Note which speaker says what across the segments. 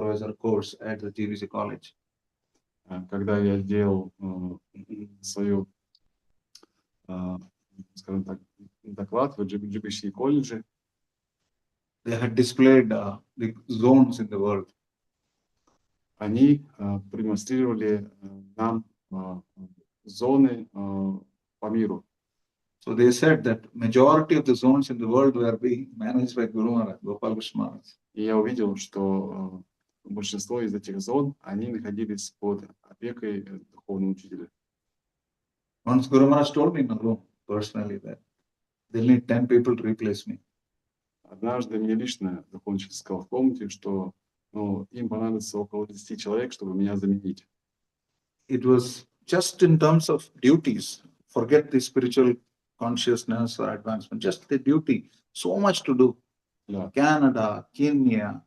Speaker 1: supervisor course at the GBC college.
Speaker 2: Когда я делал свою, скажем так, доклад в GBC колледже,
Speaker 1: they had displayed the zones in the world.
Speaker 2: Они продемонстрировали нам зоны по миру.
Speaker 1: So they said that majority of the zones in the world were being managed by Guru Maharaj, Gopal Krishna Maharaj.
Speaker 2: И я увидел, что большинство из этих зон, они находились под опекой духовного учителя.
Speaker 1: Once Guru Maharaj told me in a room personally that they'll need 10 people to replace me.
Speaker 2: Однажды мне лично духовный учитель сказал в комнате, что им понадобится около 10 человек, чтобы меня заменить.
Speaker 1: It was just in terms of duties. Forget the spiritual consciousness or advancement, just the duty. So much to do.
Speaker 2: Yeah.
Speaker 1: Canada, Kenya,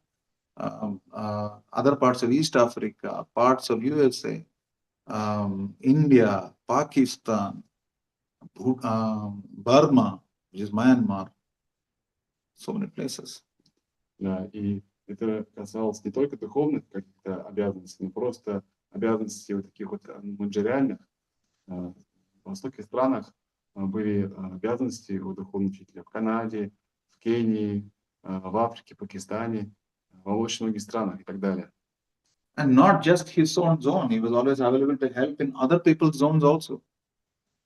Speaker 1: other parts of East Africa, parts of USA, India, Pakistan, Burma, which is Myanmar, so many places.
Speaker 2: Да, и это касалось не только духовных каких-то обязанностей, но просто обязанностей вот таких вот материальных. В восточных странах были обязанности у духовного учителя в Канаде, в Кении, в Африке, Пакистане, во очень многих странах и так далее.
Speaker 1: And not just his own zone, he was always available to help in other people's zones also.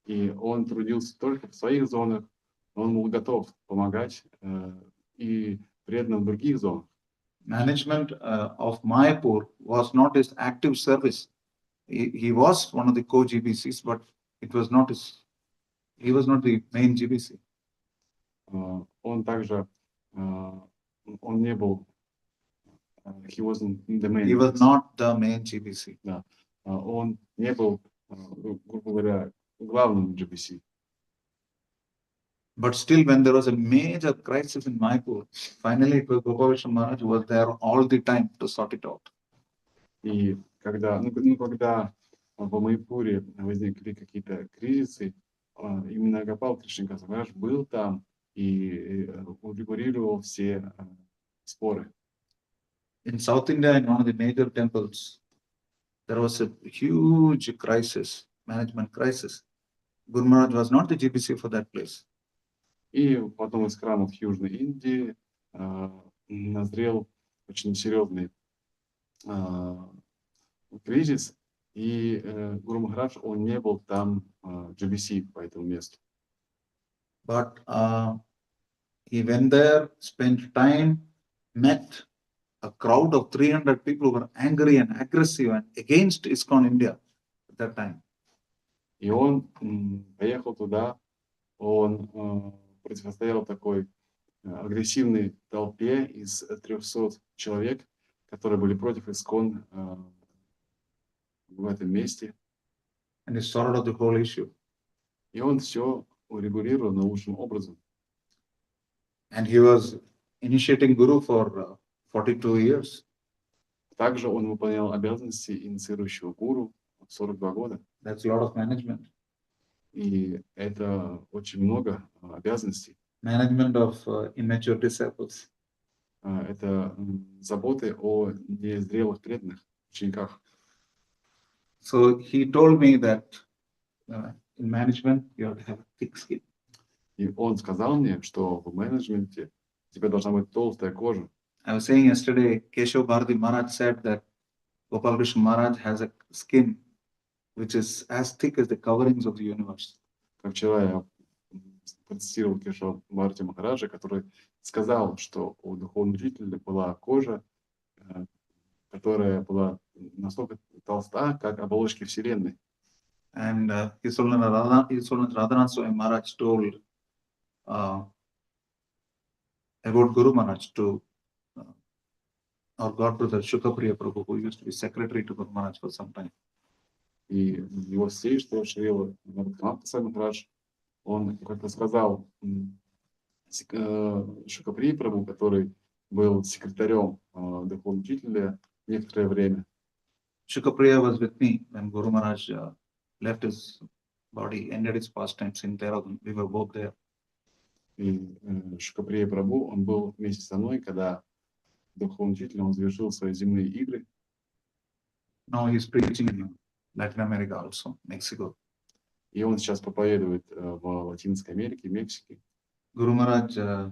Speaker 2: И он трудился только в своих зонах, но он был готов помогать и преданным в других зонах.
Speaker 1: Management of Mayapur was not his active service. He was one of the co-GBCs, but it was not his. He was not the main GBC.
Speaker 2: Он также, он не был. He wasn't the main.
Speaker 1: He was not the main GBC.
Speaker 2: Да, он не был, грубо говоря, главным GBC.
Speaker 1: But still, when there was a major crisis in Mayapur, finally it was Gopal Krishna Maharaj who was there all the time to sort it out.
Speaker 2: И когда, когда в Майпуре возникли какие-то кризисы, именно Гопал Кришна Маharaj был там и урегулировал все споры.
Speaker 1: In South India, in one of the major temples, there was a huge crisis, management crisis. Guru Maharaj was not the GBC for that place.
Speaker 2: И в одном из храмов Южной Индии назрел очень серьезный кризис, и Гуру Махарадж, он не был там GBC по этому месту.
Speaker 1: But he went there, spent time, met a crowd of 300 people who were angry and aggressive and against ISKCON India at that time.
Speaker 2: И он поехал туда, он противостоял такой агрессивной толпе из 300 человек, которые были против ИСККОН в этом месте.
Speaker 1: And he sorted out the whole issue.
Speaker 2: И он все урегулировал наилучшим образом.
Speaker 1: And he was initiating Guru for 42 years.
Speaker 2: Также он выполнял обязанности инициирующего гуру 42 года.
Speaker 1: That's a lot of management.
Speaker 2: И это очень много обязанностей.
Speaker 1: Management of immature disciples.
Speaker 2: Это заботы о незрелых преданных учениках.
Speaker 1: So he told me that in management you have to have a thick skin.
Speaker 2: И он сказал мне, что в менеджменте у тебя должна быть толстая кожа.
Speaker 1: I was saying yesterday, Keshav Bharati Maharaj said that Gopal Krishna Maharaj has a skin which is as thick as the coverings of the universe.
Speaker 2: Как вчера я процитировал Кешава Бхарати Махараджа, который сказал, что у духовного учителя была кожа, которая была настолько толста, как оболочки Вселенной.
Speaker 1: And His Holiness Radhanath Swami Maharaj told about Guru Maharaj to our godbrother Shukapriya Prabhu, who used to be secretary to Guru Maharaj for some time.
Speaker 2: И его святейшество Шрила Радханатха Свами Махарадж, он как-то сказал Шукаприи Прабху, который был секретарем духовного учителя некоторое время.
Speaker 1: Shukapriya was with me when Guru Maharaj left his body, ended his pastimes in Dehradun. We were both there.
Speaker 2: И Шукаприя Прабху, он был вместе со мной, когда духовный учитель, он завершил свои земные игры.
Speaker 1: Now he's preaching in Latin America also, Mexico.
Speaker 2: И он сейчас проповедует в Латинской Америке, Мексике.
Speaker 1: Guru Maharaj,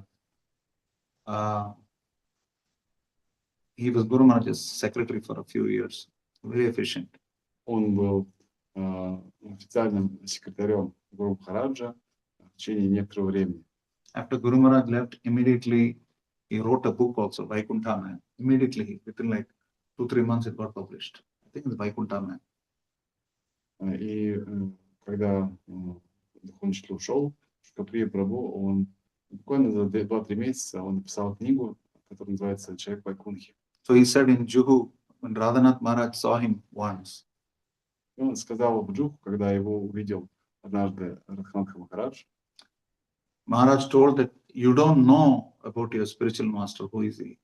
Speaker 1: he was Guru Maharaj's secretary for a few years. Very efficient.
Speaker 2: Он был официальным секретарем Гуру Махараджа в течение некоторого времени.
Speaker 1: After Guru Maharaj left, immediately he wrote a book also, Vaikuntha Man. Immediately, within like 2-3 months, it got published. I think it's Vaikuntha Man.
Speaker 2: И когда духовный учитель ушел, Шукаприя Прабhu, он буквально за 2-3 месяца он написал книгу, которая называется «Человек Вайкунхи».
Speaker 1: So he said in Juhu, when Radhanath Maharaj saw him once,
Speaker 2: И он сказал в Джуху, когда его увидел однажды Радханатха Махарадж,
Speaker 1: Maharaj told that you don't know about your spiritual master, who is he?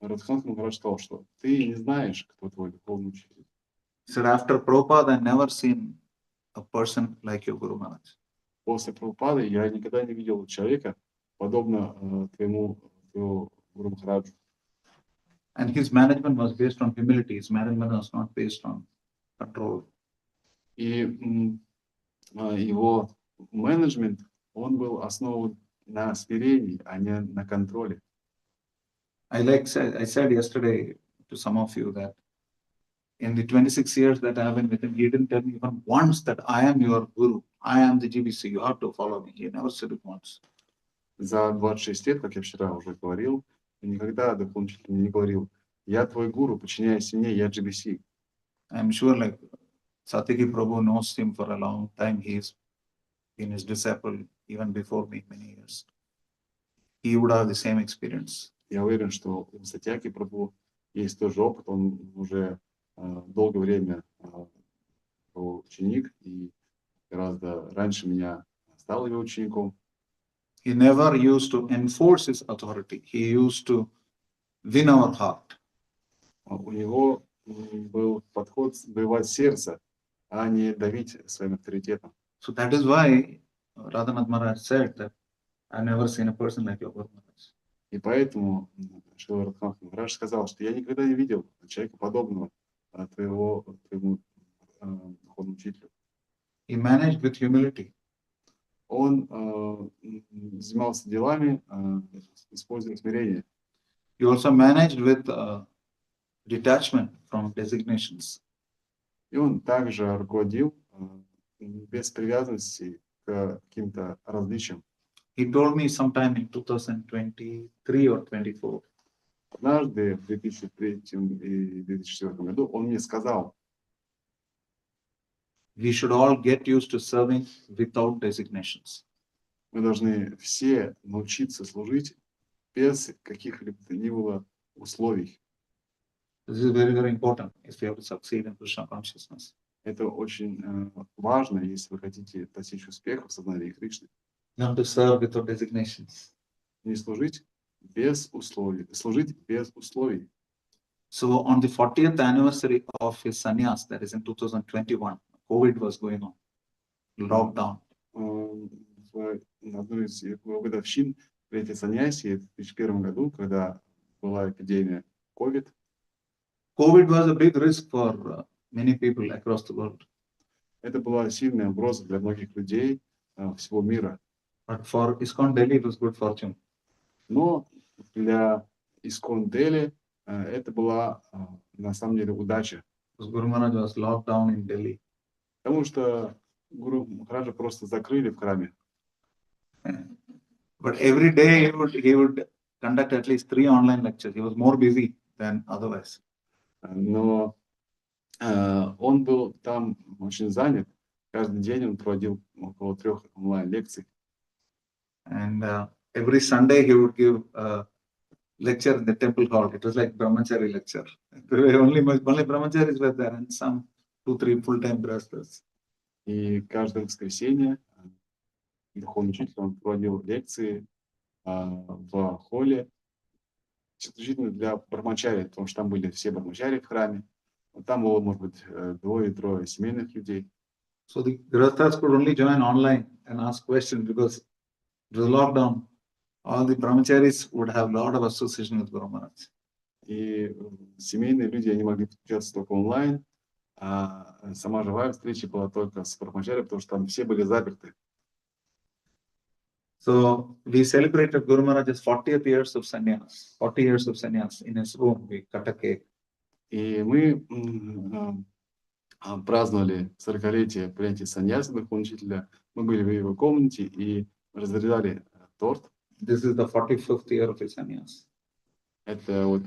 Speaker 2: Радханатха Махарадж сказал, что ты не знаешь, кто твой духовный учитель.
Speaker 1: He said, after Prabhupada, I never seen a person like your Guru Maharaj.
Speaker 2: После Прабхупады я никогда не видел человека, подобно твоему Гуру Махараджу.
Speaker 1: And his management was based on humility. His management was not based on control.
Speaker 2: И его менеджмент, он был основан на смирении, а не на контроле.
Speaker 1: I said yesterday to some of you that in the 26 years that I have been with him, he didn't tell me even once that I am your Guru. I am the GBC. You have to follow me. He never said it once.
Speaker 2: За 26 лет, как я вчера уже говорил, никогда духовный учитель мне не говорил, я твой гуру, подчиняйся мне, я GBC.
Speaker 1: I'm sure like Satiki Prabhu knows him for a long time. He's been his disciple even before me many years. He would have the same experience.
Speaker 2: Я уверен, что у Сатьяки Прабху есть тоже опыт, он уже долгое время был ученик и гораздо раньше меня стал его учеником.
Speaker 1: He never used to enforce his authority. He used to win our heart.
Speaker 2: У него был подход завоевать сердце, а не давить своим авторитетом.
Speaker 1: So that is why Radhanath Maharaj said that I've never seen a person like your Guru Maharaj.
Speaker 2: И поэтому Шрила Радханатха Махарадж сказал, что я никогда не видел человека подобного твоему духовному учителю.
Speaker 1: He managed with humility.
Speaker 2: Он занимался делами, используя смирение.
Speaker 1: He also managed with detachment from designations.
Speaker 2: И он также руководил без привязанности к каким-то различиям.
Speaker 1: He told me sometime in 2023 or 24.
Speaker 2: Однажды в 2003 и 2004 году он мне сказал,
Speaker 1: We should all get used to serving without designations.
Speaker 2: мы должны все научиться служить без каких-либо ни было условий.
Speaker 1: This is very, very important if you have to succeed in Krishna consciousness.
Speaker 2: Это очень важно, если вы хотите достичь успеха в сознании Кришны.
Speaker 1: You have to serve without designations.
Speaker 2: Не служить без условий, служить без условий.
Speaker 1: So on the 40th anniversary of his sannyas, that is in 2021, COVID was going on, lockdown.
Speaker 2: В одну из его годовщин третьей саньяси в 2001 году, когда была эпидемия COVID.
Speaker 1: COVID was a big risk for many people across the world.
Speaker 2: Это была сильная угроза для многих людей всего мира.
Speaker 1: But for ISKCON Delhi, it was good fortune.
Speaker 2: Но для Искон Дели это была на самом деле удача.
Speaker 1: Because Guru Maharaj was locked down in Delhi.
Speaker 2: Потому что Гуру Махараджа просто закрыли в храме.
Speaker 1: But every day he would conduct at least 3 online lectures. He was more busy than otherwise.
Speaker 2: Но он был там очень занят. Каждый день он проводил около 3 онлайн-лекций.
Speaker 1: And every Sunday he would give a lecture in the temple hall. It was like brahmachari lecture. There were only brahmacharis were there and some 2-3 full-time grahasthas.
Speaker 2: И каждое воскресенье духовный учитель он проводил лекции в холле исключительно для брахмачари, потому что там были все брахмачари в храме. Там было, может быть, 2-3 семейных людей.
Speaker 1: So the grahasthas could only join online and ask questions because it was lockdown. All the brahmacharis would have a lot of association with Guru Maharaj.
Speaker 2: И семейные люди, они могли подключаться только онлайн, а сама живая встреча была только с Брахмачари, потому что там все были заперты.
Speaker 1: So we celebrated Guru Maharaj's 40th years of sannyas, 40 years of sannyas in his room. We cut a cake.
Speaker 2: И мы праздновали 40-летие принятия саньяса духовного учителя. Мы были в его комнате и разрезали торт.
Speaker 1: This is the 45th year of his sannyas.
Speaker 2: Это вот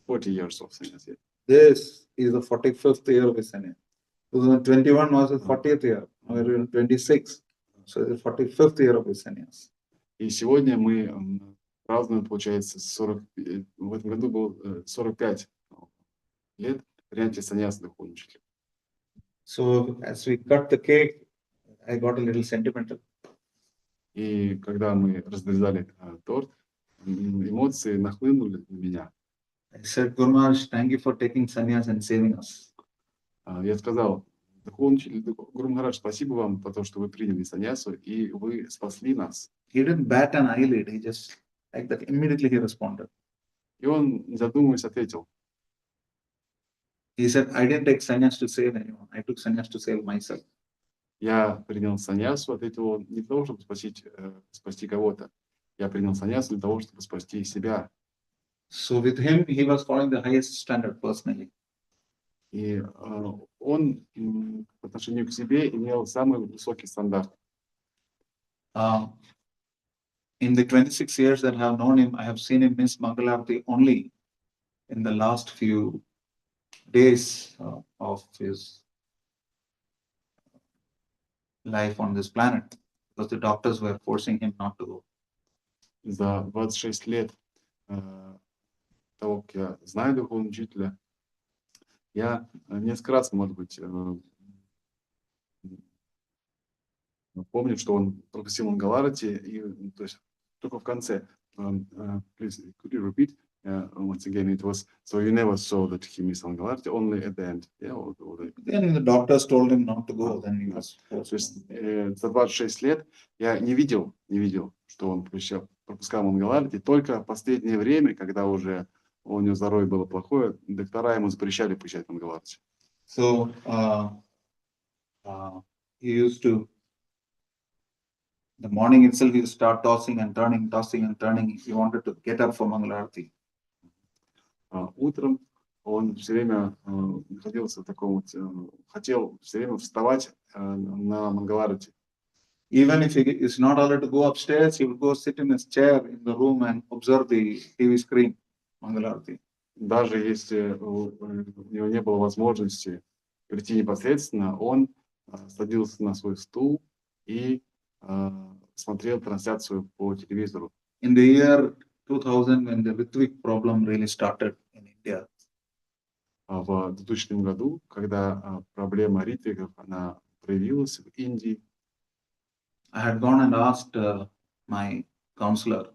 Speaker 2: 40 years of sannyas.
Speaker 1: This is the 45th year of his sannyas. 2021 was his 40th year. Now we're in 26. So it's the 45th year of his sannyas.
Speaker 2: И сегодня мы празднуем, получается, в этом году был 45 лет принятия саньяса духовного учителя.
Speaker 1: So as we cut the cake, I got a little sentimental.
Speaker 2: И когда мы разрезали торт, эмоции нахлынули на меня.
Speaker 1: I said, Guru Maharaj, thank you for taking sannyas and saving us.
Speaker 2: Я сказал: духовный учитель, Гуру Махарадж, спасибо вам за то, что вы приняли саньясу и вы спасли нас.
Speaker 1: He didn't bat an eyelid. He just, like that, immediately he responded.
Speaker 2: И он, не задумываясь, ответил:
Speaker 1: He said, I didn't take sannyas to save anyone. I took sannyas to save myself.
Speaker 2: я принял саньясу, ответил он, не для того, чтобы спасти кого-то. Я принял саньясу для того, чтобы спасти себя.
Speaker 1: So with him, he was following the highest standard personally.
Speaker 2: И он по отношению к себе имел самый высокий стандарт.
Speaker 1: In the 26 years that I have known him, I have seen him miss Mangalarti only in the last few days of his life on this planet, because the doctors were forcing him not to go.
Speaker 2: За 26 лет того, как я знаю духовного учителя, я несколько раз, может быть, помню, что он пропустил Мангаларати, и то есть только в конце. Please, could you repeat once again? It was so you never saw that he missed Mangalati, only at the end. Yeah,
Speaker 1: Then the doctors told him not to go. Then he was.
Speaker 2: То есть за 26 лет я не видел, что он пропускал Мангаларти. Только в последнее время, когда уже у него здоровье было плохое, доктора ему запрещали приезжать в Мангаларти.
Speaker 1: So he used to. The morning itself, he would start tossing and turning. He wanted to get up for Mangalarti.
Speaker 2: Утром он все время находился в таком вот, хотел все время вставать на Мангаларати.
Speaker 1: Even if he is not allowed to go upstairs, he would go sit in his chair in the room and observe the TV screen, Mangalarti.
Speaker 2: Даже если у него не было возможности прийти непосредственно, он садился на свой стул и смотрел трансляцию по телевизору.
Speaker 1: In the year 2000, when the Ritvik problem really started in India,
Speaker 2: в 2000 году, когда проблема ритвиков она проявилась в Индии,
Speaker 1: I had gone and asked my counselor,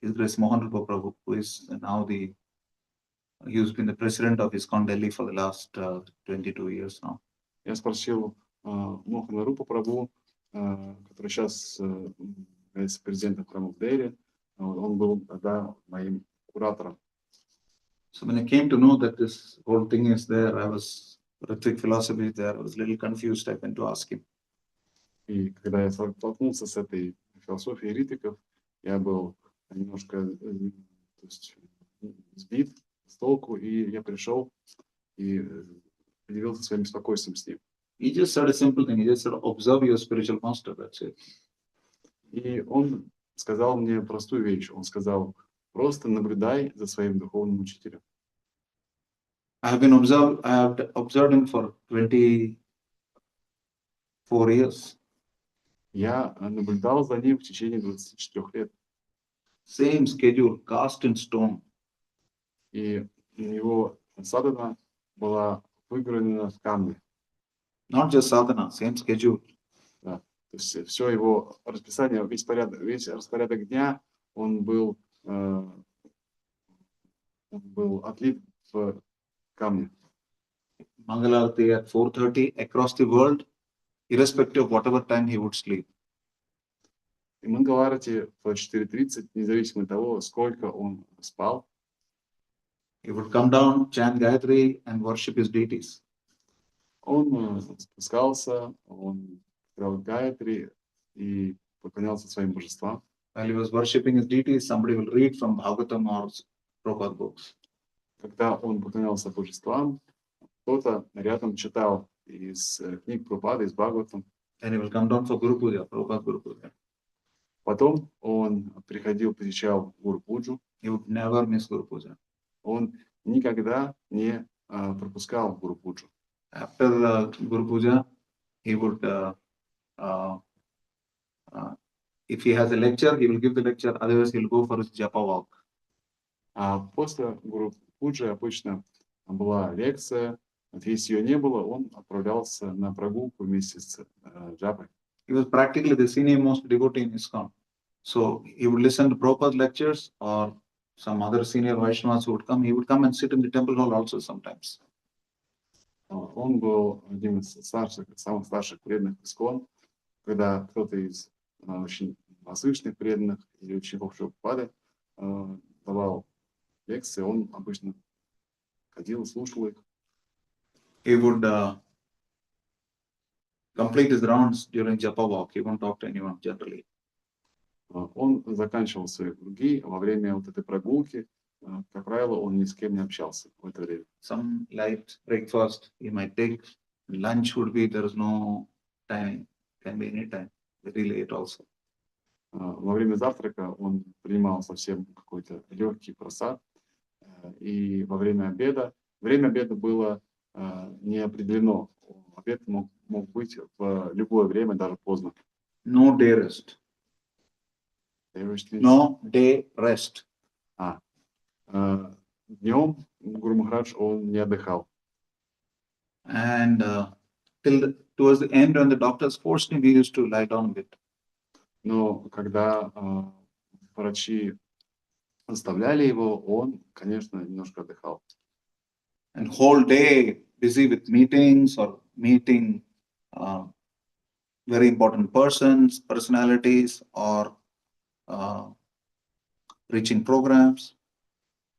Speaker 1: His Grace Mohan Rupa Prabhu, who is now he's been the president of ISKCON Delhi for the last 22 years now.
Speaker 2: Я спросил Мохана Рупа Прабху, который сейчас является президентом храма в Дели, он был тогда моим куратором.
Speaker 1: So when I came to know that this whole thing is there, Ritvik philosophy is there, I was a little confused. I went to ask him.
Speaker 2: И когда я столкнулся с этой философией ритвиков, я был немножко сбит с толку, и я пришел и поделился своим беспокойством с ним.
Speaker 1: He just said a simple thing. He just said, observe your spiritual master. That's it.
Speaker 2: И он сказал мне простую вещь. Он сказал: просто наблюдай за своим духовным учителем.
Speaker 1: I have observed him for 24 years.
Speaker 2: Я наблюдал за ним в течение 24 лет.
Speaker 1: Same schedule, cast in stone.
Speaker 2: И его садхана была выгравирована в камне.
Speaker 1: Not just sadhana, same schedule.
Speaker 2: Да. То есть все его расписание, весь распорядок дня, он был отлит в камне.
Speaker 1: Mangalarti at 4:30 across the world, irrespective of whatever time he would sleep.
Speaker 2: И Мангаларати в 4:30, независимо от того, сколько он спал.
Speaker 1: He would come down, chant Gayatri, and worship his deities.
Speaker 2: Он спускался, он играл Гайатри и поклонялся своим божествам.
Speaker 1: While he was worshipping his deities, somebody will read from Bhagavatam or Prabhupada books.
Speaker 2: Когда он поклонялся божествам, кто-то рядом читал из книг Прабхупады, из Бхагаватам.
Speaker 1: And he will come down for Guru Puja, Prabhupada Guru Puja.
Speaker 2: Потом он приходил, посещал Гуру Пуджу.
Speaker 1: He would never miss Guru Puja.
Speaker 2: Он никогда не пропускал Гуру Пуджу.
Speaker 1: After Guru Puja, he would, if he has a lecture, he will give the lecture. Otherwise, he'll go for his japa walk.
Speaker 2: А после Гуру Пуджи обычно была лекция. Вот если ее не было, он отправлялся на прогулку вместе с джапой.
Speaker 1: He was practically the senior most devotee in ISKCON. So he would listen to Prabhupada's lectures or some other senior Vaishnavas who would come. He would come and sit in the temple hall also sometimes.
Speaker 2: Он был одним из самых старших преданных ИСККОН. Когда кто-то из очень возвышенных преданных или учеников Прабхупады давал лекции, он обычно ходил, слушал их.
Speaker 1: He would complete his rounds during japa walk. He won't talk to anyone generally.
Speaker 2: Он заканчивал свои круги во время вот этой прогулки. Как правило, он ни с кем не общался в это время.
Speaker 1: Some light breakfast he might take. Lunch would be, there is no timing. Can be any time. Very late also.
Speaker 2: Во время завтрака он принимал совсем какой-то легкий просад. И во время обеда было не определено. Обед мог быть в любое время, даже поздно.
Speaker 1: No day rest. No day rest.
Speaker 2: Днем Гуру Махарадж он не отдыхал.
Speaker 1: And towards the end, when the doctors forced him, he used to lie down a bit.
Speaker 2: Но когда врачи заставляли его, он, конечно, немножко отдыхал.
Speaker 1: And whole day busy with meetings or meeting very important persons, personalities, or reaching programs.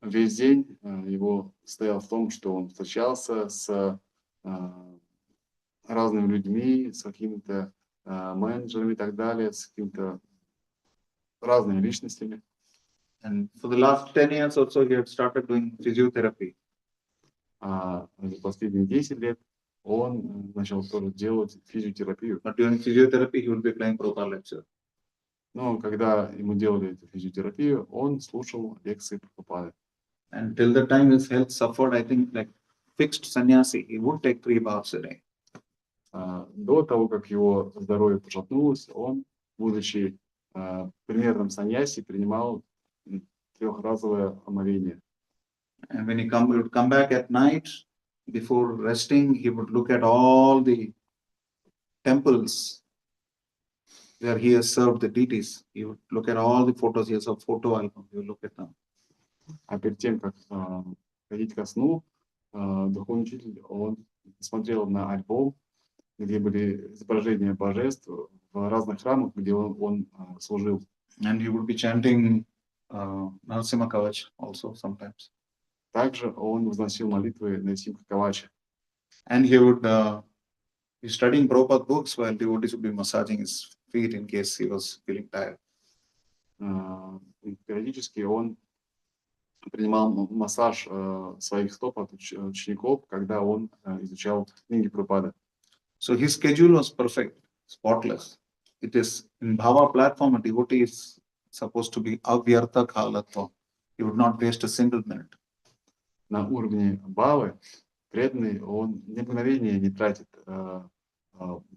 Speaker 2: Весь день его стоял в том, что он встречался с разными людьми, с какими-то менеджерами и так далее, с какими-то разными личностями.
Speaker 1: And for the last 10 years or so, he had started doing physiotherapy.
Speaker 2: За последние 10 лет он начал тоже делать физиотерапию.
Speaker 1: But during physiotherapy, he would be playing Prabhupada lecture.
Speaker 2: Но когда ему делали эту физиотерапию, он слушал лекции Прабхупады.
Speaker 1: And till the time his health suffered, I think like fixed sannyasi, he would take 3 baths a day.
Speaker 2: До того, как его здоровье пошатнулось, он, будучи примерным саньяси, принимал 3-разовое омовение.
Speaker 1: And when he would come back at night, before resting, he would look at all the temples where he has served the deities. He would look at all the photos. He has a photo album. He would look at them.
Speaker 2: А перед тем, как ходить ко сну, духовный учитель, он смотрел на альбом, где были изображения божеств в разных храмах, где он служил.
Speaker 1: And he would be chanting Narasimha Kavach also sometimes.
Speaker 2: Также он возносил молитвы на Симха Кавача.
Speaker 1: And he would be studying Prabhupada books while devotees would be massaging his feet in case he was feeling tired.
Speaker 2: Периодически он принимал массаж своих стоп от учеников, когда он изучал книги Прабхупады.
Speaker 1: So his schedule was perfect, spotless. It is in Bhava platform, a devotee is supposed to be avyartha khalatva. He would not waste a single minute.
Speaker 2: На уровне Бхавы преданный, он ни мгновения не тратит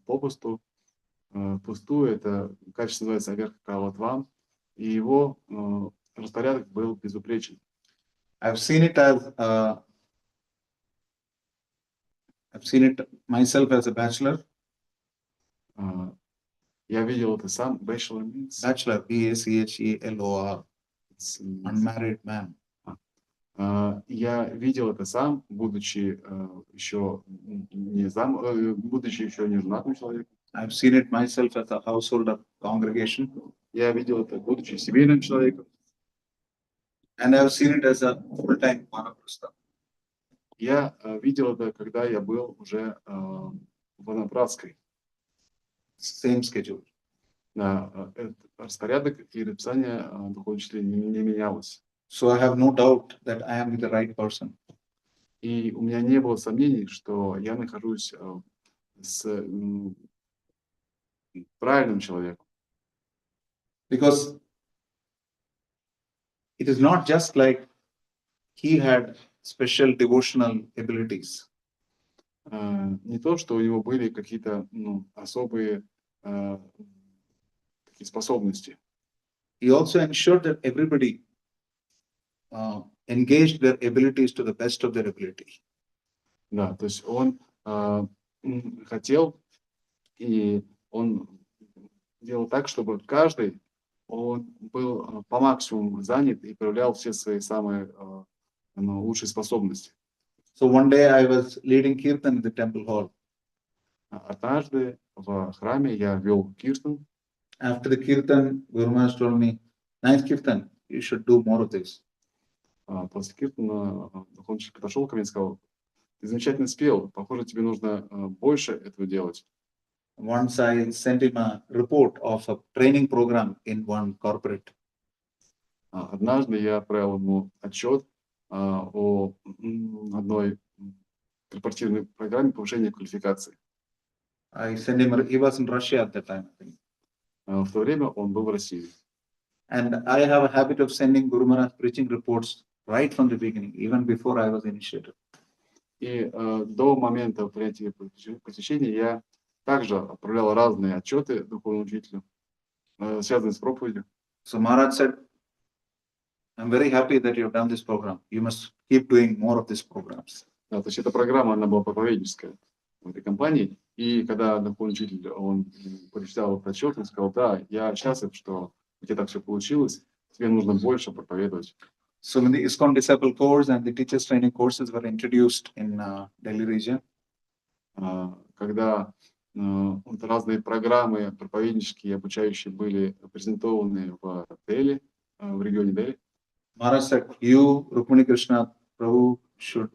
Speaker 2: попусту. Пустую, это качество называется аверха калатвам, и его распорядок был безупречен.
Speaker 1: I've seen it myself as a bachelor.
Speaker 2: Я видел это сам. Bachelor means?
Speaker 1: Bachelor, B-A-C-H-E-L-O-R. It's unmarried man.
Speaker 2: Я видел это сам, будучи еще не женатым человеком.
Speaker 1: I've seen it myself as a householder congregation.
Speaker 2: Я видел это, будучи семейным человеком.
Speaker 1: And I have seen it as a full-time Vanaprastha.
Speaker 2: Я видел это, когда я был уже в Ванапрадской.
Speaker 1: Same schedule.
Speaker 2: Да, этот распорядок и расписание духовных учителей не менялось.
Speaker 1: So I have no doubt that I am with the right person.
Speaker 2: И у меня не было сомнений, что я нахожусь с правильным человеком.
Speaker 1: Because it is not just like he had special devotional abilities.
Speaker 2: Не то, что у него были какие-то особые такие способности.
Speaker 1: He also ensured that everybody engaged their abilities to the best of their ability.
Speaker 2: Да, то есть он хотел, и он делал так, чтобы каждый он был по максимуму занят и проявлял все свои самые лучшие способности.
Speaker 1: So one day I was leading kirtan in the temple hall.
Speaker 2: Однажды в храме я вел киртан.
Speaker 1: After the kirtan, Guru Maharaj told me, "Nice kirtan, you should do more of this."
Speaker 2: После киртана духовный учитель подошел ко мне и сказал: ты замечательно спел, похоже, тебе нужно больше этого делать.
Speaker 1: Once I sent him a report of a training program in one corporate.
Speaker 2: Однажды я отправил ему отчет о одной корпоративной программе повышения квалификации.
Speaker 1: I sent him, he was in Russia at that time, I think.
Speaker 2: В то время он был в России.
Speaker 1: And I have a habit of sending Guru Maharaj preaching reports right from the beginning, even before I was initiated.
Speaker 2: И до момента принятия посвящения я также отправлял разные отчеты духовному учителю, связанные с проповедью.
Speaker 1: So Maharaj said, "I'm very happy that you've done this program. You must keep doing more of these programs."
Speaker 2: Да, то есть эта программа, она была проповедническая в этой компании. И когда духовный учитель, он прочитал этот отчет, он сказал: да, я счастлив, что у тебя так все получилось, тебе нужно больше проповедовать.
Speaker 1: So when the ISKCON Disciple Course and the Teachers Training courses were introduced in Delhi region,
Speaker 2: когда разные программы проповеднические и обучающие были презентованы в Дели, в регионе Дели,
Speaker 1: Maharaj said, "You, Rukmini Krishna, Prabhu should,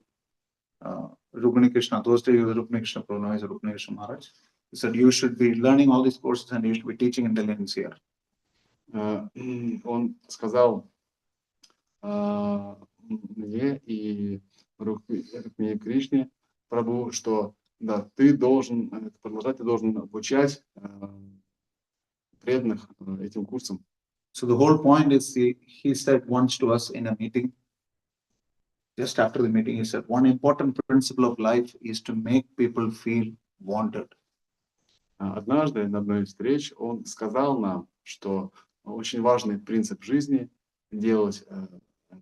Speaker 1: Rukmini Krishna, those days he was Rukmini Krishna Prabhu, now he's Rukmini Krishna Maharaj. He said, you should be learning all these courses and you should be teaching in Delhi NCR."
Speaker 2: Он сказал мне и Рукмини Кришне Прабху, что да, ты должен продолжать, ты должен обучать преданных этим курсам.
Speaker 1: So the whole point is, he said once to us in a meeting, just after the meeting, he said, one important principle of life is to make people feel wanted.
Speaker 2: Однажды на одной из встреч он сказал нам, что очень важный принцип жизни делать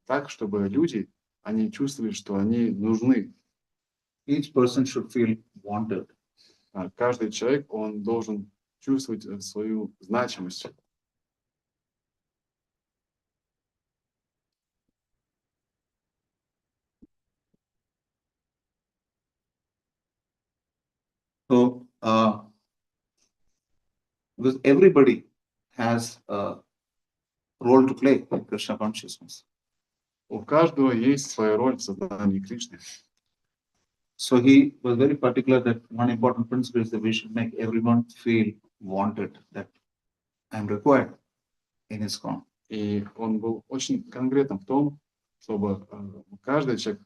Speaker 2: так, чтобы люди, они чувствовали, что они нужны.
Speaker 1: Each person should feel wanted.
Speaker 2: Каждый человек, он должен чувствовать свою значимость.
Speaker 1: So, because everybody has a role to play in Krishna consciousness.
Speaker 2: У каждого есть своя роль в сознании Кришны.
Speaker 1: So he was very particular that one important principle is that we should make everyone feel wanted, that I'm required in ISKCON.
Speaker 2: И он был очень конкретным в том, чтобы каждый человек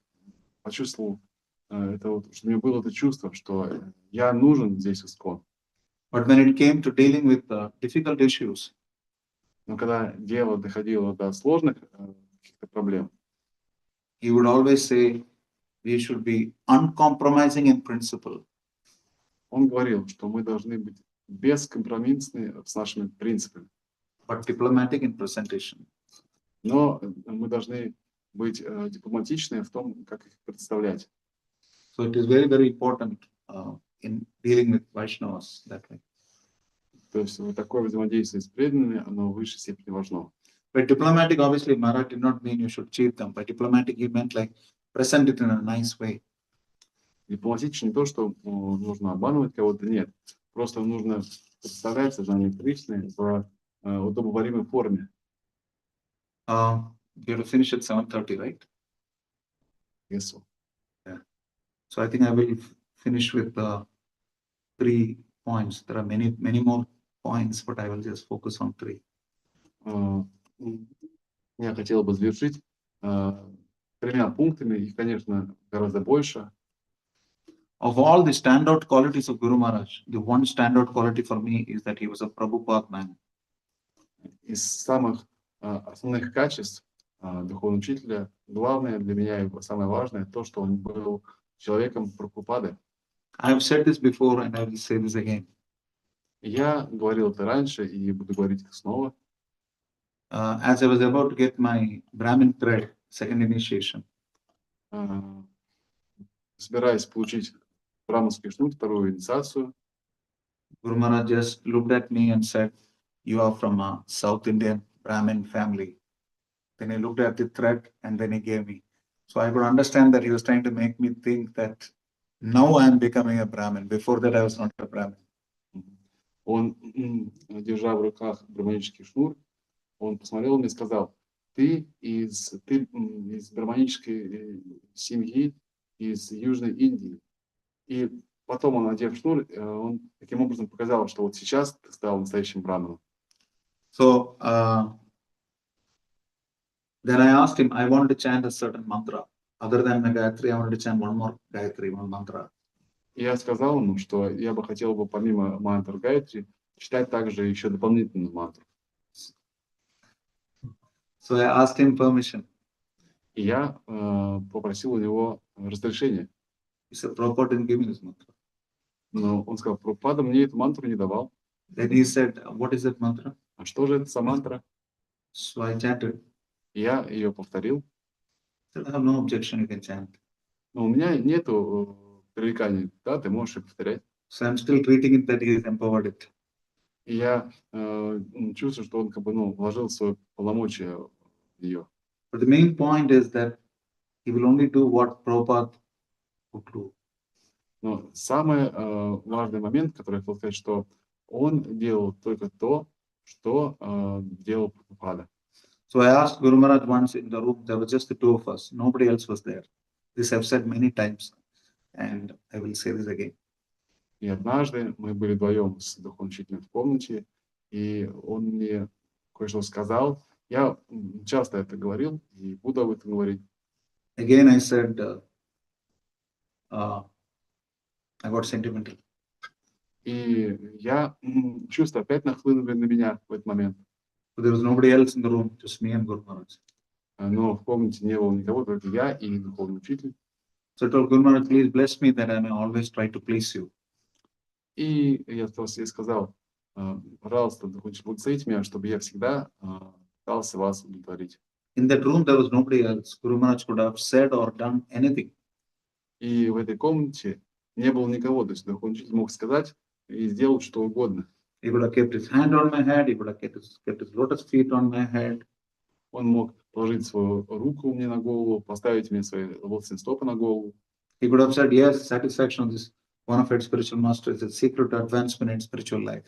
Speaker 2: почувствовал это вот, чтобы у него было это чувство, что я нужен здесь в ISKCON.
Speaker 1: But when it came to dealing with difficult issues,
Speaker 2: Но когда дело доходило до сложных каких-то проблем,
Speaker 1: he would always say we should be uncompromising in principle.
Speaker 2: он говорил, что мы должны быть бескомпромиссны с нашими принципами,
Speaker 1: but diplomatic in presentation.
Speaker 2: но мы должны быть дипломатичны в том, как их представлять.
Speaker 1: So it is very, very important in dealing with Vaishnavas that way.
Speaker 2: То есть вот такое взаимодействие с преданными, оно в высшей степени важно.
Speaker 1: By diplomatic, obviously, Maharaj did not mean you should cheat them. By diplomatic, he meant like present it in a nice way.
Speaker 2: Дипломатично не то, что нужно обманывать кого-то, нет. Просто нужно представлять сознание Кришны в удобоваримой форме.
Speaker 1: You have to finish at 7:30, right?
Speaker 2: Yes, so.
Speaker 1: So I think I will finish with 3 points. There are many more points, but I will just focus on 3.
Speaker 2: Я хотел бы завершить 3 пунктами, их, конечно, гораздо больше.
Speaker 1: Of all the standout qualities of Guru Maharaj, the one standout quality for me is that he was a Prabhupada man.
Speaker 2: Из самых основных качеств духовного учителя, главное для меня и самое важное, то, что он был человеком Прабхупады.
Speaker 1: I have said this before and I will say this again.
Speaker 2: Я говорил это раньше и буду говорить это снова.
Speaker 1: As I was about to get my Brahmin thread, second initiation,
Speaker 2: Собираясь получить браманский шнур, вторую инициацию,
Speaker 1: Guru Maharaj just looked at me and said, "You are from a South Indian Brahmin family." Then he looked at the thread and then he gave me. So I could understand that he was trying to make me think that now I am becoming a Brahmin. Before that, I was not a Brahmin.
Speaker 2: он, держа в руках браманический шнур, он посмотрел мне и сказал: ты из браманической семьи из Южной Индии. И потом он, надев шнур, он таким образом показал, что вот сейчас ты стал настоящим браманом.
Speaker 1: So then I asked him, I wanted to chant a certain mantra. Other than the Gayatri, I wanted to chant one more Gayatri, one mantra.
Speaker 2: И я сказал ему, что я бы хотел бы помимо мантр Гайатри читать также еще дополнительную мантру.
Speaker 1: So I asked him permission.
Speaker 2: И я попросил у него разрешения.
Speaker 1: He said, Prabhupada didn't give me this mantra.
Speaker 2: Но он сказал: Прабхупада мне эту мантру не давал.
Speaker 1: Then he said, what is that mantra?
Speaker 2: А что же это за мантра?
Speaker 1: So I chanted.
Speaker 2: Я ее повторил.
Speaker 1: I said, I have no objection, you can chant.
Speaker 2: Но у меня нету пререканий, да, ты можешь и повторять.
Speaker 1: So I'm still treating it that he has empowered it.
Speaker 2: И я чувствую, что он как бы, вложил свое полномочия в нее.
Speaker 1: But the main point is that he will only do what Prabhupada would do.
Speaker 2: Но самый важный момент, который я хотел сказать, что он делал только то, что делал Прабхупада.
Speaker 1: So I asked Guru Maharaj once in the room, there were just the 2 of us, nobody else was there. This I've said many times, and I will say this again.
Speaker 2: И однажды мы были вдвоем с духовным учителем в комнате, и он мне кое-что сказал. Я часто это говорил и буду об этом говорить.
Speaker 1: Again, I said, I got sentimental.
Speaker 2: И я чувства опять нахлынули на меня в этот момент.
Speaker 1: So there was nobody else in the room, just me and Guru Maharaj.
Speaker 2: Но в комнате не было никого, только я и духовный учитель.
Speaker 1: So I told Guru Maharaj, please bless me that I may always try to please you.
Speaker 2: И я просто сказал: пожалуйста, духовный учитель, благословите меня, чтобы я всегда пытался вас удовлетворить.
Speaker 1: In that room, there was nobody else. Guru Maharaj could have said or done anything.
Speaker 2: И в этой комнате не было никого, то есть духовный учитель мог сказать и сделать что угодно.
Speaker 1: He could have kept his hand on my head. He could have kept his lotus feet on my head.
Speaker 2: Он мог положить свою руку мне на голову, поставить мне свои лотосные стопы на голову.
Speaker 1: He could have said, yes, satisfaction of this bona fide spiritual master is the secret to advancement in spiritual life.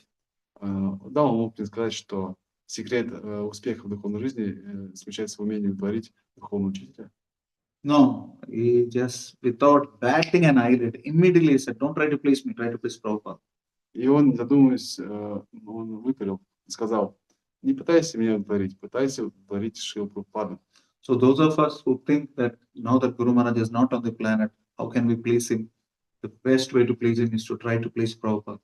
Speaker 2: Да, он мог мне сказать, что секрет успеха в духовной жизни заключается в умении удовлетворить духовного учителя.
Speaker 1: No, he just, without batting an eyelid, immediately said, don't try to please me, try to please Prabhupada.
Speaker 2: И он, не задумываясь, он выпалил и сказал: не пытайся меня удовлетворить, пытайся удовлетворить Шрилу Прабхупаду.
Speaker 1: So those of us who think that now that Guru Maharaj is not on the planet, how can we please him? The best way to please him is to try to please Prabhupada.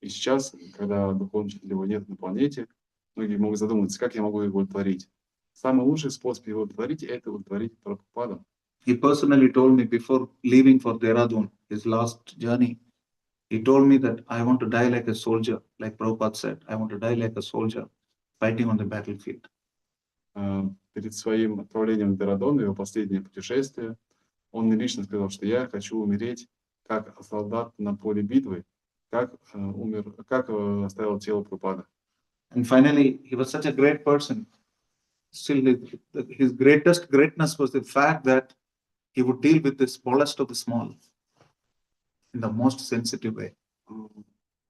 Speaker 2: И сейчас, когда духовного учителя его нет на планете, многие могут задуматься, как я могу его удовлетворить. Самый лучший способ его удовлетворить — это удовлетворить Прабхупаду.
Speaker 1: He personally told me before leaving for Dehradun, his last journey, he told me that I want to die like a soldier, like Prabhupada said, I want to die like a soldier fighting on the battlefield.
Speaker 2: Перед своим отправлением в Дehradun, его последнее путешествие, он мне лично сказал, что я хочу умереть как солдат на поле битвы, как оставил тело Прабхупада.
Speaker 1: And finally, he was such a great person. Still, his greatest greatness was the fact that he would deal with the smallest of the small in the most sensitive way.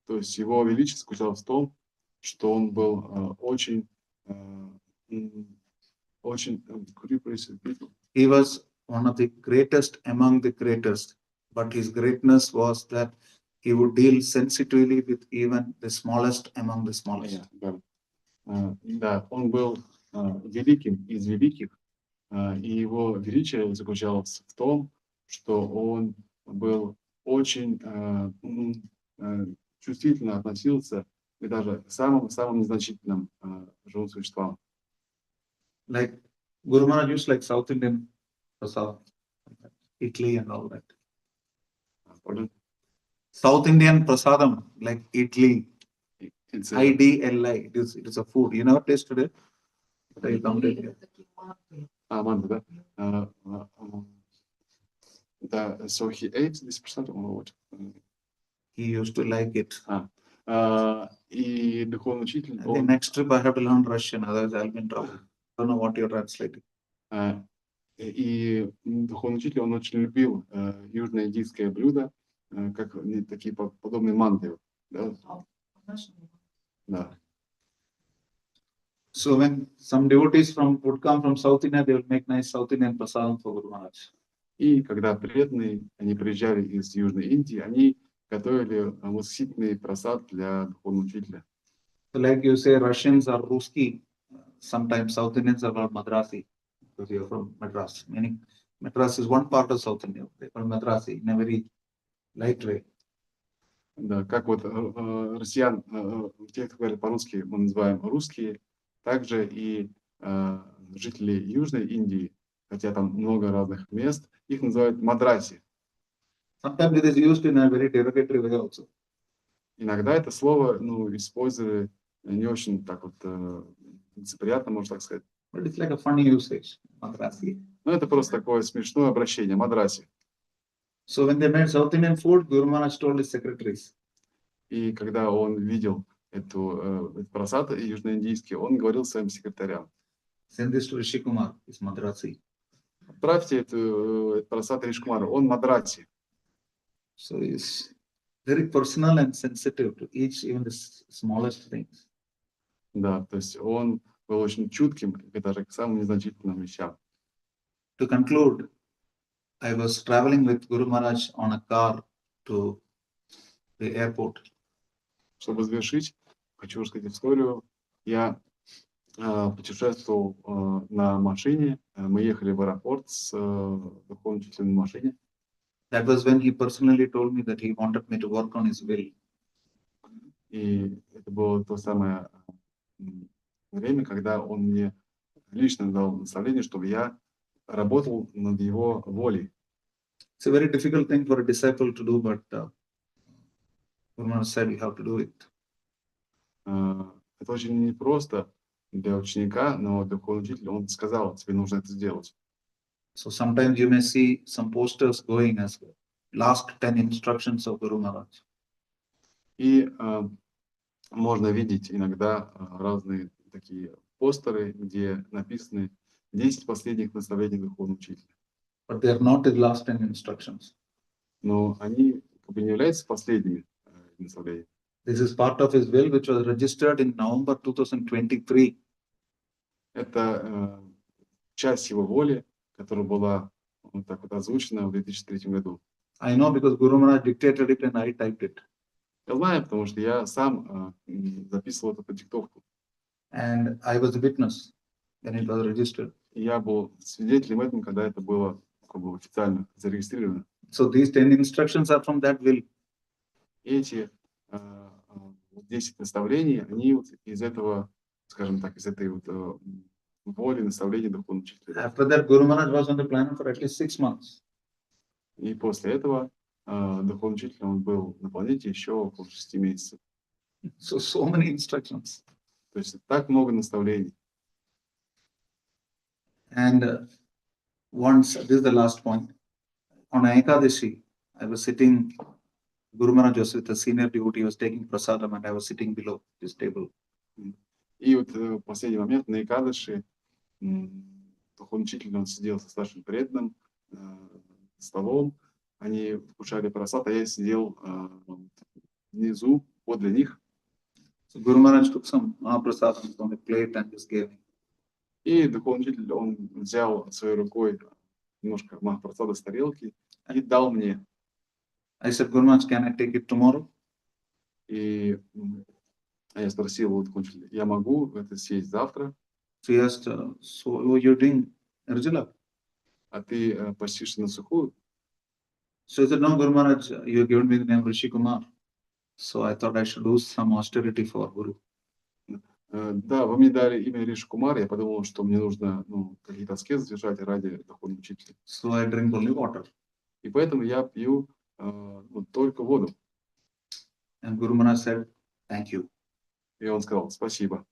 Speaker 2: То есть его величие заключалось в том, что он был очень очень... Could you please repeat?
Speaker 1: He was one of the greatest among the greatest, but his greatness was that he would deal sensitively with even the smallest among the smallest.
Speaker 2: Да, он был великим из великих, и его величие заключалось в том, что он был очень чувствительно относился и даже к самым незначительным живым существам.
Speaker 1: Like Guru Maharaj used like South Indian prasad, Italy and all that.
Speaker 2: Pardon?
Speaker 1: South Indian prasadam, like Italy,
Speaker 2: It's
Speaker 1: IDLI. It is a food. You never tasted it? But you come to India.
Speaker 2: манго, да? Да, so he ate this percent or what?
Speaker 1: He used to like it.
Speaker 2: И духовный учитель,
Speaker 1: I think next trip I have to learn Russian, otherwise I'll be in trouble. I don't know what you're translating.
Speaker 2: И духовный учитель, он очень любил южноиндийское блюдо, как такие подобные манты. Да? Да.
Speaker 1: So when some devotees would come from South India, they would make nice South Indian prasadam for Guru Maharaj.
Speaker 2: И когда преданные, они приезжали из Южной Индии, они готовили восхитительный просад для духовного учителя.
Speaker 1: So like you say, Russians are Ruski. Sometimes South Indians are called Madrasi because you're from Madras. Meaning Madras is one part of South India. They call Madrasi in a very light way.
Speaker 2: Да, как вот россиян, тех, кто говорит по-русски, мы называем русские, также и жители Южной Индии, хотя там много разных мест, их называют мадраси.
Speaker 1: Sometimes it is used in a very derogatory way also.
Speaker 2: Иногда это слово, использовали не очень так вот неприятно, можно так сказать.
Speaker 1: But it's like a funny usage, Madrasi.
Speaker 2: Но это просто такое смешное обращение, мадраси.
Speaker 1: So when they made South Indian food, Guru Maharaj told his secretaries.
Speaker 2: И когда он видел этот просад южноиндийский, он говорил своим секретарям:
Speaker 1: Send this to Rishi Kumar, it's Madrasi.
Speaker 2: Отправьте этот просад Риши Кумару, он мадраси.
Speaker 1: So it's very personal and sensitive to each, even the smallest things.
Speaker 2: Да, то есть он был очень чутким даже к самым незначительным вещам.
Speaker 1: To conclude, I was traveling with Guru Maharaj on a car to the airport.
Speaker 2: Чтобы завершить, хочу рассказать историю. Я путешествовал на машине. Мы ехали в аэропорт с духовным учителем на машине.
Speaker 1: That was when he personally told me that he wanted me to work on his will.
Speaker 2: И это было то самое время, когда он мне лично дал наставление, чтобы я работал над его волей.
Speaker 1: It's a very difficult thing for a disciple to do, but Guru Maharaj said you have to do it.
Speaker 2: Это очень непросто для ученика, но духовный учитель, он сказал, тебе нужно это сделать.
Speaker 1: So sometimes you may see some posters going as last 10 instructions of Guru Maharaj.
Speaker 2: И можно видеть иногда разные такие постеры, где написаны 10 последних наставлений духовного учителя.
Speaker 1: But they are not his last 10 instructions.
Speaker 2: Но они как бы не являются последними наставлениями.
Speaker 1: This is part of his will, which was registered in November 2023.
Speaker 2: Это часть его воли, которая была вот так вот озвучена в 2003 году.
Speaker 1: I know because Guru Maharaj dictated it and I typed it.
Speaker 2: Я знаю, потому что я сам записывал это по диктовку.
Speaker 1: And I was a witness when it was registered.
Speaker 2: И я был свидетелем этого, когда это было как бы официально зарегистрировано.
Speaker 1: So these 10 instructions are from that will.
Speaker 2: Эти 10 наставлений, они вот из этого, скажем так, из этой вот воли, наставления духовного учителя.
Speaker 1: After that, Guru Maharaj was on the planet for at least 6 months.
Speaker 2: И после этого духовный учитель, он был на планете еще около 6 месяцев.
Speaker 1: So many instructions.
Speaker 2: То есть так много наставлений.
Speaker 1: And once, this is the last point, on Ekadashi, I was sitting, Guru Maharaj was with a senior devotee, he was taking prasadam and I was sitting below his table.
Speaker 2: И вот в последний момент на Экадаши духовный учитель, он сидел со старшим преданным столом, они вкушали прасад, а я сидел внизу, подле них.
Speaker 1: So Guru Maharaj took some prasadam from the plate and just gave me.
Speaker 2: И духовный учитель, он взял своей рукой немножко махапрасада с тарелки и дал мне.
Speaker 1: I said, Guru Maharaj, can I take it tomorrow?
Speaker 2: И я спросил у духовного учителя, я могу это съесть завтра?
Speaker 1: So he asked, so you're doing Nirjala?
Speaker 2: А ты постишься на сухую?
Speaker 1: So he said, no, Guru Maharaj, you given me the name Rishi Kumar. So I thought I should do some austerity for Guru.
Speaker 2: Да, вы мне дали имя Риши Кумар, я подумал, что мне нужно какие-то аскезы держать ради духовного учителя.
Speaker 1: So I drink only water.
Speaker 2: И поэтому я пью только воду.
Speaker 1: And Guru Maharaj said, thank you.
Speaker 2: И он сказал, спасибо.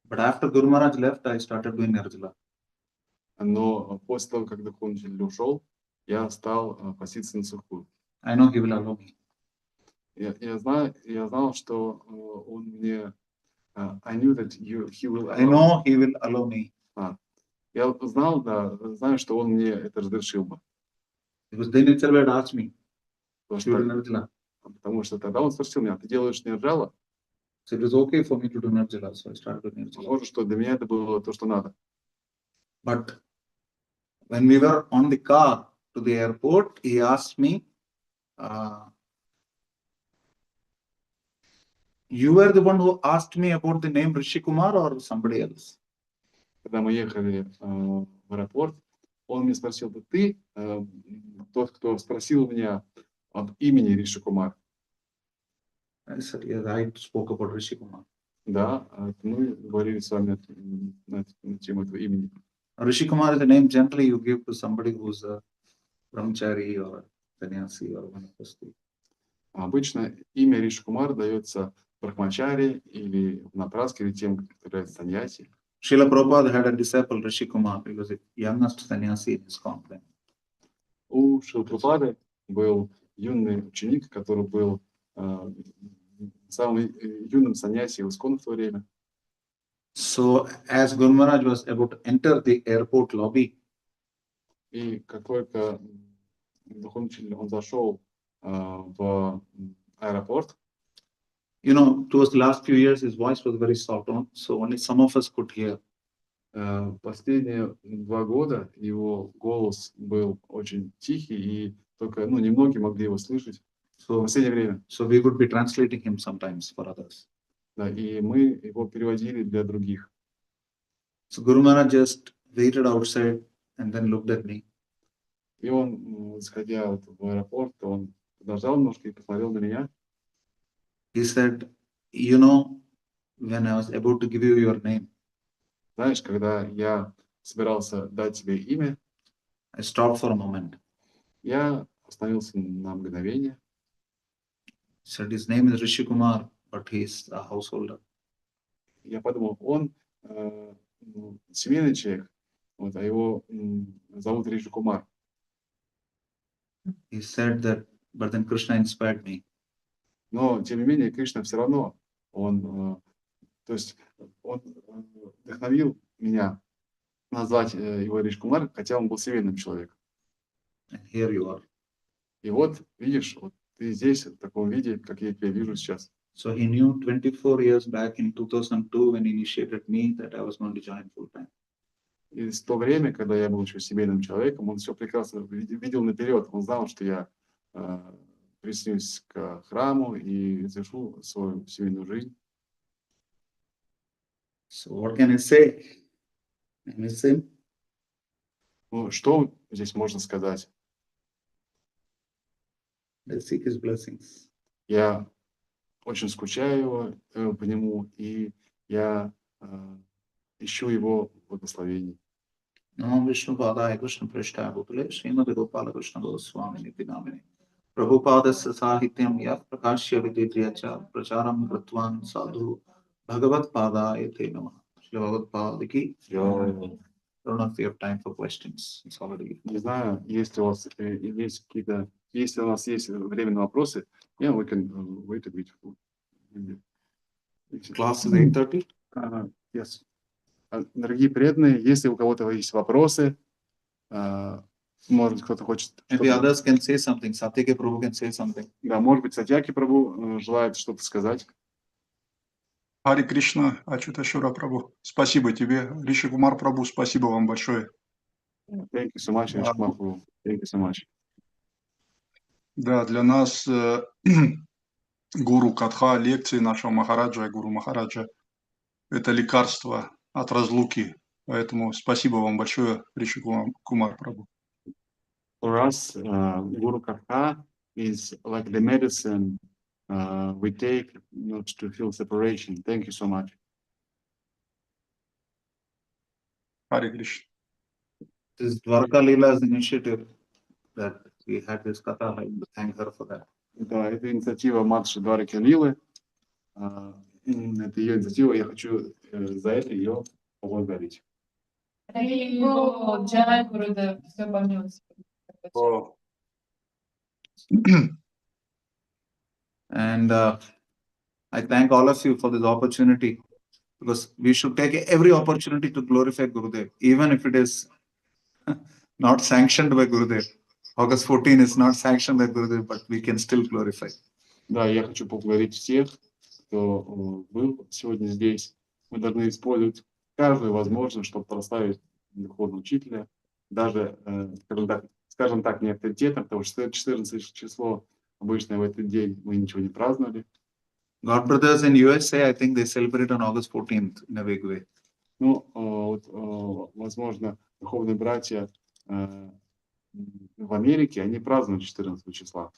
Speaker 1: But after Guru Maharaj left, I started doing Nirjala.
Speaker 2: Но после того, как духовный учитель ушел, я стал поститься на сухую.
Speaker 1: I know he will allow me.
Speaker 2: Я знал, что он мне... I knew that he will
Speaker 1: I know he will allow me.
Speaker 2: Я знал, знаю, что он мне это разрешил бы.
Speaker 1: Because then itself had asked me,
Speaker 2: Потому
Speaker 1: should do
Speaker 2: что,
Speaker 1: Nirjala.
Speaker 2: потому что тогда он спросил меня, ты делаешь нирджала?
Speaker 1: So it was okay for me to do Nirjala. So I started doing Nirjala.
Speaker 2: Похоже, что для меня это было то, что надо.
Speaker 1: But when we were on the car to the airport, he asked me, you were the one who asked me about the name Rishi Kumar or somebody else?
Speaker 2: Когда мы ехали в аэропорт, он мне спросил, ты тот, кто спросил меня об имени Риши Кумар?
Speaker 1: I said, yes, I spoke about Rishi Kumar.
Speaker 2: Да, мы говорили с вами на тему этого имени.
Speaker 1: Rishi Kumar is a name generally you give to somebody who's a brahmachari or a sannyasi or one of those two.
Speaker 2: Обычно имя Риши Кумар дается брахмачари или напраски, или тем, кто является саньяси.
Speaker 1: Srila Prabhupada had a disciple, Rishi Kumar. He was the youngest sannyasi in his company.
Speaker 2: У Шрилы Прабхупады был юный ученик, который был самым юным саньяси в Исконе в то время.
Speaker 1: So as Guru Maharaj was about to enter the airport lobby,
Speaker 2: И как только духовный учитель, он зашел в аэропорт,
Speaker 1: you know, towards the last few years, his voice was very soft, so only some of us could hear.
Speaker 2: Последние 2 года его голос был очень тихий, и только немногие могли его слышать в
Speaker 1: So,
Speaker 2: последнее время.
Speaker 1: so we would be translating him sometimes for others.
Speaker 2: Да, и мы его переводили для других.
Speaker 1: So Guru Maharaj just waited outside and then looked at me.
Speaker 2: И он, сходя в аэропорт, он подождал немножко и посмотрел на меня.
Speaker 1: He said, you know, when I was about to give you your name,
Speaker 2: Знаешь, когда я собирался дать тебе имя,
Speaker 1: I stopped for a moment.
Speaker 2: я остановился на мгновение.
Speaker 1: He said, his name is Rishi Kumar, but he is a householder.
Speaker 2: Я подумал, он семейный человек, а его зовут Риши Кумар.
Speaker 1: He said that, but then Krishna inspired me.
Speaker 2: Но, тем не менее, Кришна все равно, он вдохновил меня назвать его Риши Кумар, хотя он был семейным человеком.
Speaker 1: And here you are.
Speaker 2: И вот, видишь, вот ты здесь в таком виде, как я тебя вижу сейчас.
Speaker 1: So he knew 24 years back in 2002 when he initiated me that I was going to join full time.
Speaker 2: И в то время, когда я был еще семейным человеком, он все прекрасно видел наперед. Он знал, что я присоединюсь к храму и завершу свою семейную жизнь.
Speaker 1: So what can I say? I miss him.
Speaker 2: Ну, что здесь можно сказать?
Speaker 1: I seek his blessings.
Speaker 2: Я очень скучаю по нему, и я ищу его благословений.
Speaker 1: Namo Vishnu Padaya Krishna Prishta Bhutale Srimati Gopala Krishna Goswami Niti Namine Prabhupadasya Sahityam Yat Prakashya Vididriyacha Pracharam Kritvan Sadhu Bhagavat Padaya Te Namah. Shri Bhagavat Padaki. I don't know if we have time for questions. It's already.
Speaker 2: Не знаю, если у вас есть какие-то, если у нас есть время на вопросы, we can wait a bit.
Speaker 1: Class is 8:30.
Speaker 2: Yes. Дорогие преданные, если у кого-то есть вопросы, может кто-то хочет...
Speaker 1: Maybe others can say something. Satyaki Prabhu can say something.
Speaker 2: Да, может быть, Сатьяки Прабху желает что-то сказать.
Speaker 3: Хари Кришна, Ачуташура Прабhu. Спасибо тебе, Риши Кумар Прабhu, спасибо вам большое.
Speaker 2: Thank you so much, Rishi Kumar Prabhu. Thank you so much.
Speaker 3: Да, для нас Гуру Катха, лекции нашего Махараджа, Гуру Махараджа, это лекарство от разлуки. Поэтому спасибо вам большое, Риши Кумар Прабhu.
Speaker 2: For us, Guru Katha is like the medicine we take not to feel separation. Thank you so much.
Speaker 3: Хари Кришна.
Speaker 1: This is Dwarka Leela's initiative that we had this Katha. I thank her for that.
Speaker 2: Да, это инициатива Мадши Дварики Лилы. Это ее инициатива, я хочу за это ее поблагодарить.
Speaker 4: Джай Гурудев, все помнется.
Speaker 3: О,
Speaker 1: And I thank all of you for this opportunity, because we should take every opportunity to glorify Gurudev, even if it is not sanctioned by Gurudev. August 14 is not sanctioned by Gurudev, but we can still glorify.
Speaker 2: Да, я хочу поблагодарить всех, кто был сегодня здесь. Мы должны использовать каждую возможность, чтобы прославить духовного учителя, даже, скажем так, не авторитетом, потому что 14 число обычно в этот день мы ничего не праздновали.
Speaker 1: God brothers in USA, I think they celebrate on August 14th in a big way.
Speaker 2: Ну, возможно, духовные братья в Америке, они празднуют 14 числа.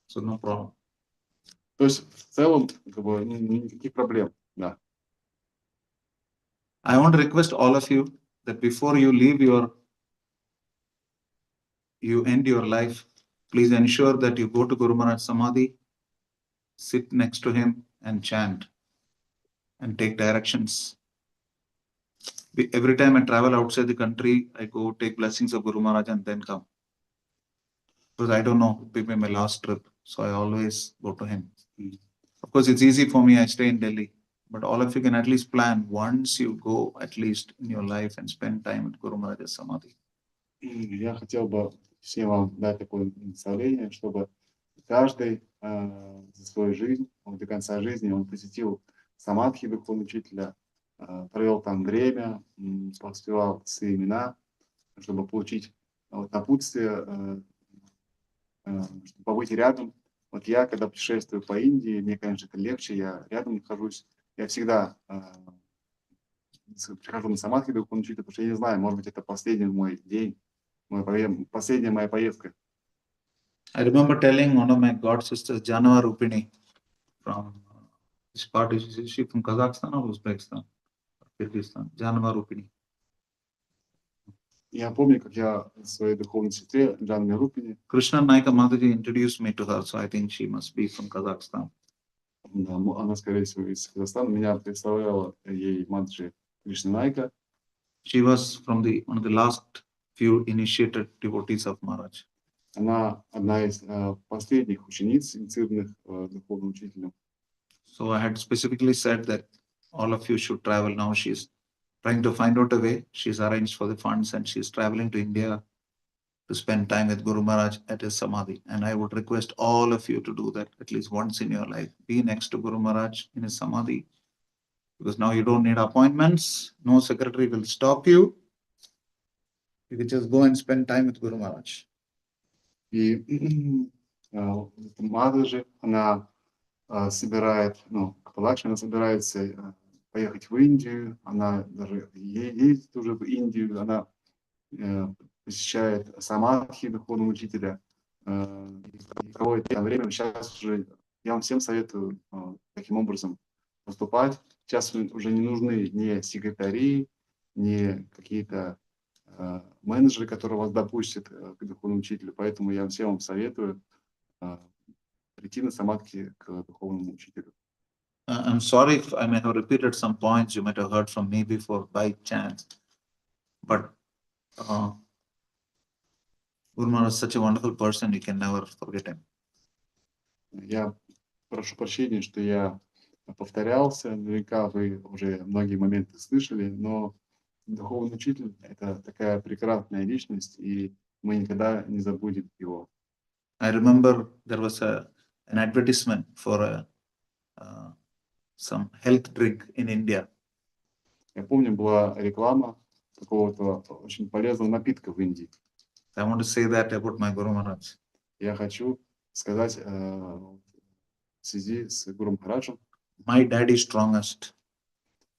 Speaker 1: So no problem.
Speaker 2: То есть в целом как бы, никаких проблем, да.
Speaker 1: I want to request all of you that before you end your life, please ensure that you go to Guru Maharaj Samadhi, sit next to him and chant and take directions. Every time I travel outside the country, I go take blessings of Guru Maharaj and then come. Because I don't know, it may be my last trip, so I always go to him. Of course, it's easy for me, I stay in Delhi, but all of you can at least plan once you go at least in your life and spend time with Guru Maharaj's Samadhi.
Speaker 2: Я хотел бы всем вам дать такое наставление, чтобы каждый за свою жизнь, до конца жизни он посетил самадхи духовного учителя, провел там время, поспевал свои имена, чтобы получить напутствие, чтобы побыть рядом. Вот я, когда путешествую по Индии, мне, конечно, это легче, я рядом нахожусь. Я всегда прихожу на самадхи духовного учителя, потому что я не знаю, может быть, это последний мой день, последняя моя поездка.
Speaker 1: I remember telling one of my god sisters, Janava Rupini, from this part, is she from Kazakhstan or Uzbekistan? Kyrgyzstan, Janava Rupini.
Speaker 2: Я помню, как я в своей духовной сестре Джанме Рупине,
Speaker 1: Krishna Naika Mataji introduced me to her, so I think she must be from Kazakhstan.
Speaker 2: да, она, скорее всего, из Казахстана, меня представляла ей Маджи Кришна Найка.
Speaker 1: She was from one of the last few initiated devotees of Maharaj.
Speaker 2: Она одна из последних учениц, инициированных духовным учителем.
Speaker 1: So I had specifically said that all of you should travel now. She's trying to find out a way. She's arranged for the funds and she's traveling to India to spend time with Guru Maharaj at his Samadhi. And I would request all of you to do that at least once in your life. Be next to Guru Maharaj in his Samadhi. Because now you don't need appointments. No secretary will stop you. You can just go and spend time with Guru Maharaj.
Speaker 2: И Мададжи, она собирает, Капалакшми, она собирается поехать в Индию, она даже ездит уже в Индию, она посещает самадхи духовного учителя, проводит там время. Сейчас уже я вам всем советую таким образом поступать. Сейчас уже не нужны ни секретари, ни какие-то менеджеры, которые вас допустят к духовному учителю. Поэтому я всем вам советую прийти на самадхи к духовному учителю.
Speaker 1: I'm sorry if I may have repeated some points you might have heard from me before by chance, but Guru Maharaj is such a wonderful person, you can never forget him.
Speaker 2: Я прошу прощения, что я повторялся. Наверняка вы уже многие моменты слышали, но духовный учитель — это такая прекрасная личность, и мы никогда не забудем его.
Speaker 1: I remember there was an advertisement for a some health drink in India.
Speaker 2: Я помню, была реклама какого-то очень полезного напитка в Индии.
Speaker 1: I want to say that about my Guru Maharaj.
Speaker 2: Я хочу сказать в связи с Гуру Махараджем,
Speaker 1: My daddy strongest.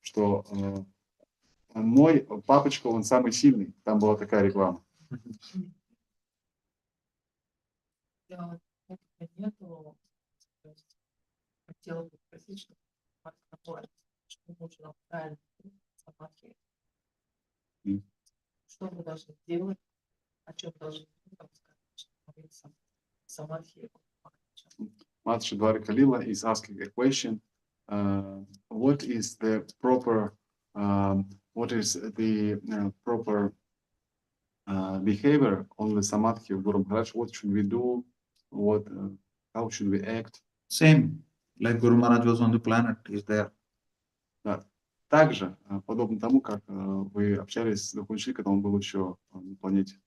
Speaker 2: что мой папочка, он самый сильный. Там была такая реклама.
Speaker 4: Да, опыта нету. То есть хотела бы спросить, что нужно правильно самадхи.
Speaker 2: М.
Speaker 4: Что мы должны делать, о чем должны молиться самадхи.
Speaker 2: Матша Дваракалила is asking a question. What is the proper behavior on the samadhi of Guru Maharaj? What should we do? How should we act?
Speaker 1: Same, like Guru Maharaj was on the planet, he's there.
Speaker 2: Также, подобно тому, как вы общались с духовным учителем, когда он был еще на планете.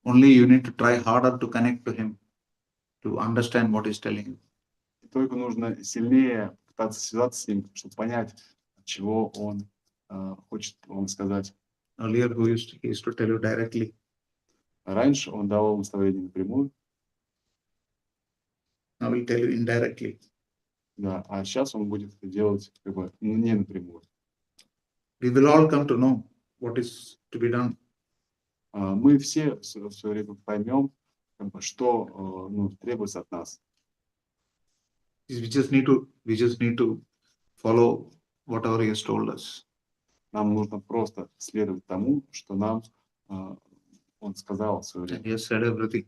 Speaker 1: Only you need to try harder to connect to him, to understand what he's telling you.
Speaker 2: И только нужно сильнее пытаться связаться с ним, чтобы понять, чего он хочет вам сказать.
Speaker 1: Earlier, he used to tell you directly.
Speaker 2: Раньше он давал наставление напрямую,
Speaker 1: Now he'll tell you indirectly.
Speaker 2: да, а сейчас он будет это делать как бы не напрямую.
Speaker 1: We will all come to know what is to be done.
Speaker 2: Мы все в свое время поймем, как бы, что требуется от нас.
Speaker 1: We just need to follow whatever he has told us.
Speaker 2: Нам нужно просто следовать тому, что нам он сказал в свое
Speaker 1: And
Speaker 2: время.
Speaker 1: he has said everything.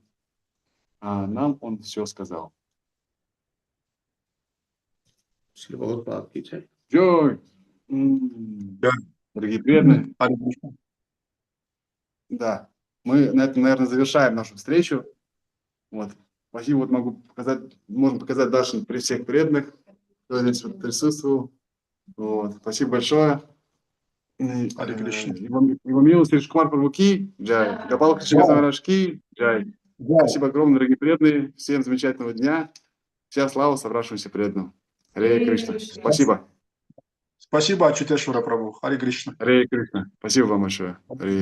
Speaker 2: А нам он все сказал.
Speaker 1: Shri Prabhupada ki jai.
Speaker 2: Джой! Дорогие преданные,
Speaker 3: Харе Кришна.
Speaker 2: да, мы на этом, наверное, завершаем нашу встречу. Вот. Спасибо, вот можно показать даже при всех преданных, кто здесь вот присутствовал. Вот. Спасибо большое.
Speaker 3: Харе Кришна.
Speaker 2: Его милость Риши Кумар Прабхуки, джай. Гопал Кришна Маharajки, джай. Спасибо огромное, дорогие преданные. Всем замечательного дня. Вся слава собравшимся преданным. Харе Кришна. Спасибо.
Speaker 3: Спасибо, Ачутешвара Прабху. Харе Кришна.
Speaker 2: Харе Кришна. Спасибо вам большое. Харе